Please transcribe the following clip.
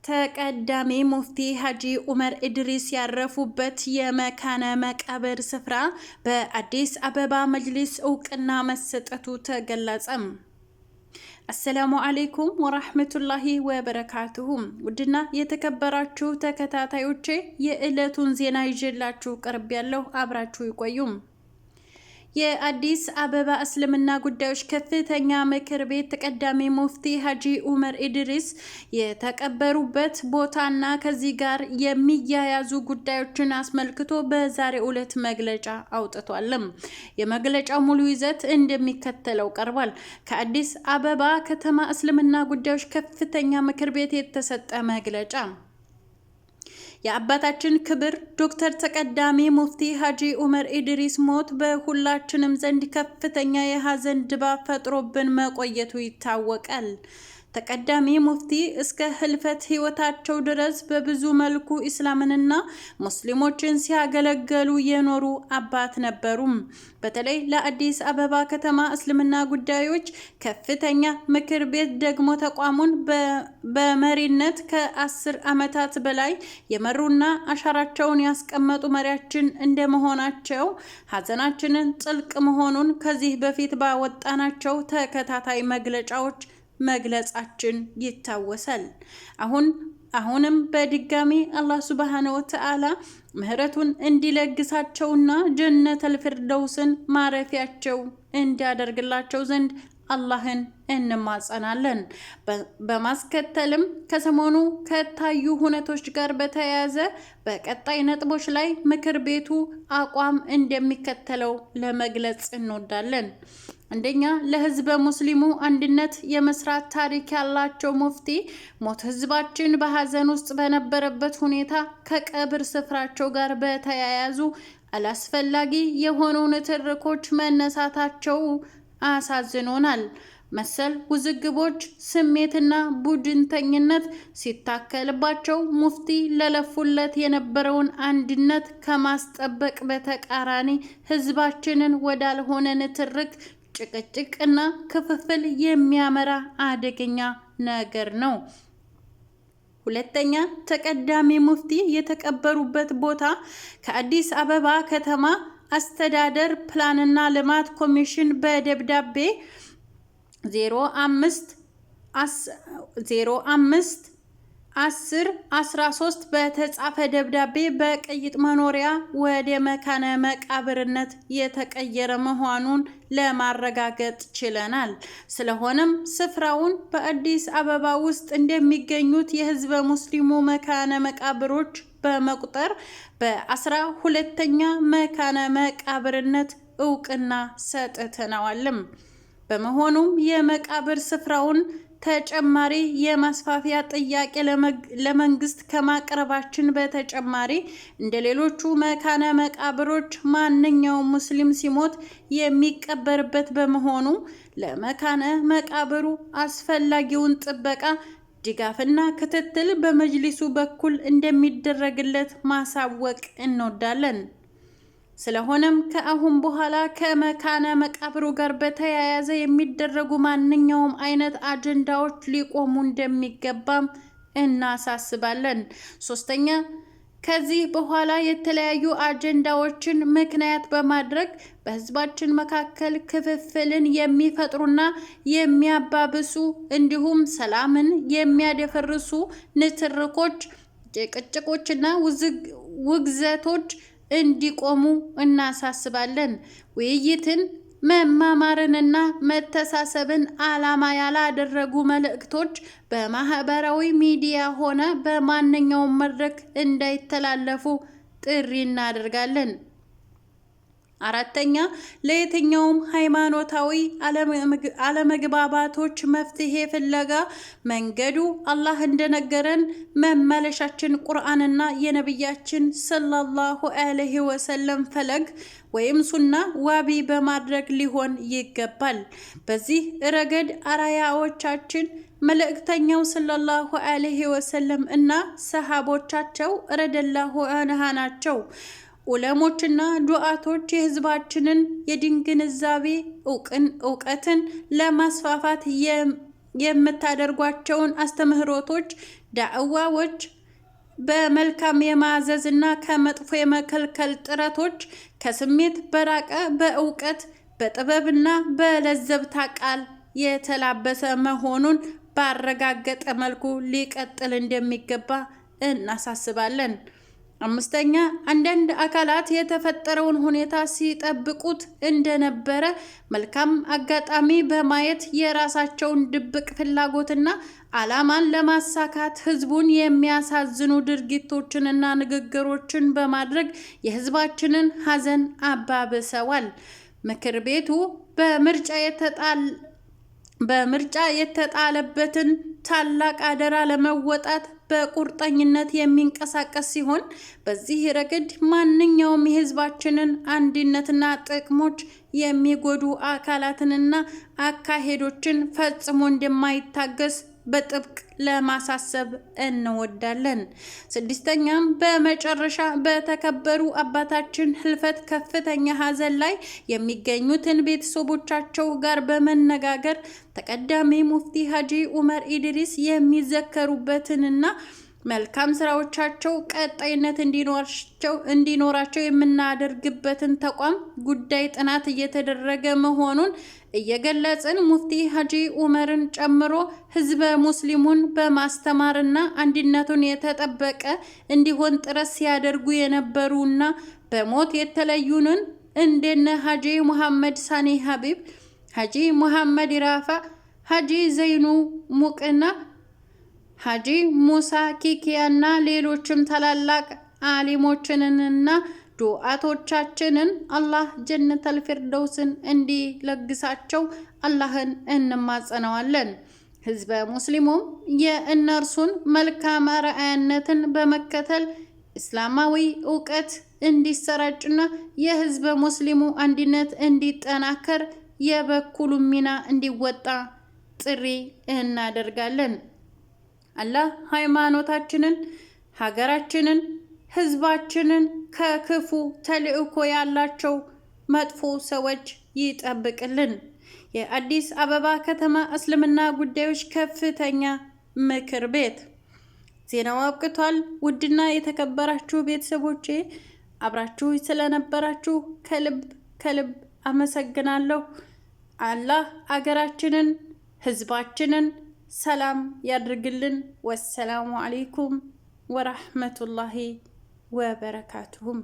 ተቀዳሚ ሙፍቲ ሀጂ ዑመር ኢድሪስ ያረፉበት የመካነ መቃብር ስፍራ በአዲስ አበባ መጅሊስ እውቅና መሰጠቱ ተገለጸ። አሰላሙ አለይኩም ወራህመቱላሂ ወበረካቱሁ። ውድና የተከበራችሁ ተከታታዮቼ የዕለቱን ዜና ይዤላችሁ ቀርቤያለሁ። አብራችሁ ይቆዩ። የአዲስ አበባ እስልምና ጉዳዮች ከፍተኛ ምክር ቤት ተቀዳሚ ሙፍቲ ሀጂ ዑመር ኢድሪስ የተቀበሩበት ቦታና ከዚህ ጋር የሚያያዙ ጉዳዮችን አስመልክቶ በዛሬው ዕለት መግለጫ አውጥቷል። የመግለጫው ሙሉ ይዘት እንደሚከተለው ቀርቧል። ከአዲስ አበባ ከተማ እስልምና ጉዳዮች ከፍተኛ ምክር ቤት የተሰጠ መግለጫ። የአባታችን ክብር ዶክተር ተቀዳሚ ሙፍቲ ሀጂ ዑመር ኢድሪስ ሞት በሁላችንም ዘንድ ከፍተኛ የሀዘን ድባብ ፈጥሮብን መቆየቱ ይታወቃል። ተቀዳሚ ሙፍቲ እስከ ህልፈት ህይወታቸው ድረስ በብዙ መልኩ እስላምንና ሙስሊሞችን ሲያገለግሉ የኖሩ አባት ነበሩ። በተለይ ለአዲስ አበባ ከተማ እስልምና ጉዳዮች ከፍተኛ ምክር ቤት ደግሞ ተቋሙን በመሪነት ከ10 ዓመታት በላይ የመሩና አሻራቸውን ያስቀመጡ መሪያችን እንደመሆናቸው ሀዘናችንን ጥልቅ መሆኑን ከዚህ በፊት ባወጣናቸው ተከታታይ መግለጫዎች መግለጻችን ይታወሳል። አሁንም በድጋሚ አላህ ሱብሃነሁ ወተዓላ ምህረቱን እንዲለግሳቸውና ጀነተል ፊርደውስን ማረፊያቸው እንዲያደርግላቸው ዘንድ አላህን እንማጸናለን። በማስከተልም ከሰሞኑ ከታዩ ሁነቶች ጋር በተያያዘ በቀጣይ ነጥቦች ላይ ምክር ቤቱ አቋም እንደሚከተለው ለመግለጽ እንወዳለን። አንደኛ፣ ለህዝበ ሙስሊሙ አንድነት የመስራት ታሪክ ያላቸው ሙፍቲ ሞት ህዝባችን በሀዘን ውስጥ በነበረበት ሁኔታ ከቀብር ስፍራቸው ጋር በተያያዙ አላስፈላጊ የሆኑ ንትርኮች መነሳታቸው አሳዝኖናል። መሰል ውዝግቦች ስሜትና ቡድንተኝነት ሲታከልባቸው ሙፍቲ ለለፉለት የነበረውን አንድነት ከማስጠበቅ በተቃራኒ ህዝባችንን ወዳልሆነ ንትርክ፣ ጭቅጭቅና ክፍፍል የሚያመራ አደገኛ ነገር ነው። ሁለተኛ፣ ተቀዳሚ ሙፍቲ የተቀበሩበት ቦታ ከአዲስ አበባ ከተማ አስተዳደር ፕላንና ልማት ኮሚሽን በደብዳቤ 05/10/13 በተጻፈ ደብዳቤ በቅይጥ መኖሪያ ወደ መካነ መቃብርነት የተቀየረ መሆኑን ለማረጋገጥ ችለናል። ስለሆነም ስፍራውን በአዲስ አበባ ውስጥ እንደሚገኙት የህዝበ ሙስሊሙ መካነ መቃብሮች በመቁጠር በ12ኛ መካነ መቃብርነት እውቅና ሰጥተናልም። በመሆኑም የመቃብር ስፍራውን ተጨማሪ የማስፋፊያ ጥያቄ ለመንግስት ከማቅረባችን በተጨማሪ እንደሌሎቹ መካነ መቃብሮች ማንኛውም ሙስሊም ሲሞት የሚቀበርበት በመሆኑ ለመካነ መቃብሩ አስፈላጊውን ጥበቃ፣ ድጋፍና ክትትል በመጅሊሱ በኩል እንደሚደረግለት ማሳወቅ እንወዳለን። ስለሆነም ከአሁን በኋላ ከመካነ መቃብሩ ጋር በተያያዘ የሚደረጉ ማንኛውም አይነት አጀንዳዎች ሊቆሙ እንደሚገባም እናሳስባለን። ሶስተኛ፣ ከዚህ በኋላ የተለያዩ አጀንዳዎችን ምክንያት በማድረግ በህዝባችን መካከል ክፍፍልን የሚፈጥሩና የሚያባብሱ እንዲሁም ሰላምን የሚያደፈርሱ ንትርኮች፣ ጭቅጭቆችና ውግዘቶች እንዲቆሙ እናሳስባለን። ውይይትን፣ መማማርንና መተሳሰብን ዓላማ ያላደረጉ መልእክቶች በማህበራዊ ሚዲያ ሆነ በማንኛውም መድረክ እንዳይተላለፉ ጥሪ እናደርጋለን። አራተኛ፣ ለየትኛውም ሃይማኖታዊ አለመግባባቶች መፍትሄ ፍለጋ መንገዱ አላህ እንደነገረን መመለሻችን ቁርአንና የነብያችን ሰለላሁ ዐለይሂ ወሰለም ፈለግ ወይም ሱና ዋቢ በማድረግ ሊሆን ይገባል። በዚህ ረገድ አራያዎቻችን መልእክተኛው ሰለላሁ ዐለይሂ ወሰለም እና ሰሃቦቻቸው ረዲየላሁ ዐንሁ ናቸው። ዑለሞችና ዱዓቶች የህዝባችንን የዲን ግንዛቤ እውቀትን ለማስፋፋት የምታደርጓቸውን አስተምህሮቶች፣ ዳዕዋዎች በመልካም የማዘዝና ከመጥፎ የመከልከል ጥረቶች ከስሜት በራቀ በእውቀት በጥበብና በለዘብታ ቃል የተላበሰ መሆኑን ባረጋገጠ መልኩ ሊቀጥል እንደሚገባ እናሳስባለን። አምስተኛ፣ አንዳንድ አካላት የተፈጠረውን ሁኔታ ሲጠብቁት እንደነበረ መልካም አጋጣሚ በማየት የራሳቸውን ድብቅ ፍላጎትና ዓላማን ለማሳካት ህዝቡን የሚያሳዝኑ ድርጊቶችንና ንግግሮችን በማድረግ የህዝባችንን ሐዘን አባብሰዋል። ምክር ቤቱ በምርጫ የተጣለበትን ታላቅ አደራ ለመወጣት በቁርጠኝነት የሚንቀሳቀስ ሲሆን በዚህ ረገድ ማንኛውም የህዝባችንን አንድነትና ጥቅሞች የሚጎዱ አካላትንና አካሄዶችን ፈጽሞ እንደማይታገስ በጥብቅ ለማሳሰብ እንወዳለን። ስድስተኛም በመጨረሻ በተከበሩ አባታችን ህልፈት ከፍተኛ ሐዘን ላይ የሚገኙትን ቤተሰቦቻቸው ጋር በመነጋገር ተቀዳሚ ሙፍቲ ሀጂ ዑመር ኢድሪስ የሚዘከሩበትንና መልካም ስራዎቻቸው ቀጣይነት እንዲኖራቸው የምናደርግበትን ተቋም ጉዳይ ጥናት እየተደረገ መሆኑን እየገለጽን ሙፍቲ ሀጂ ዑመርን ጨምሮ ህዝበ ሙስሊሙን በማስተማርና አንድነቱን የተጠበቀ እንዲሆን ጥረት ሲያደርጉ የነበሩና በሞት የተለዩንን እንደነ ሀጂ ሙሐመድ ሳኒ ሀቢብ፣ ሀጂ ሙሐመድ ኢራፋ፣ ሀጂ ዘይኑ ሙቅና ሀጂ ሙሳ ኪኪያና ሌሎችም ታላላቅ አሊሞችንና ዱዓቶቻችንን አላህ ጀነተል ፊርደውስን እንዲለግሳቸው አላህን እንማጸነዋለን። ህዝበ ሙስሊሙም የእነርሱን መልካም አርአያነትን በመከተል እስላማዊ እውቀት እንዲሰራጭና የህዝበ ሙስሊሙ አንድነት እንዲጠናከር የበኩሉ ሚና እንዲወጣ ጥሪ እናደርጋለን። አላህ ሃይማኖታችንን፣ ሀገራችንን፣ ህዝባችንን ከክፉ ተልእኮ ያላቸው መጥፎ ሰዎች ይጠብቅልን። የአዲስ አበባ ከተማ እስልምና ጉዳዮች ከፍተኛ ምክር ቤት። ዜናው አብቅቷል። ውድና የተከበራችሁ ቤተሰቦቼ አብራችሁ ስለነበራችሁ ከልብ አመሰግናለሁ። አላህ አገራችንን፣ ህዝባችንን ሰላም ያድርግልን። ወሰላሙ አለይኩም ወራህመቱላሂ ወበረካቱሁም።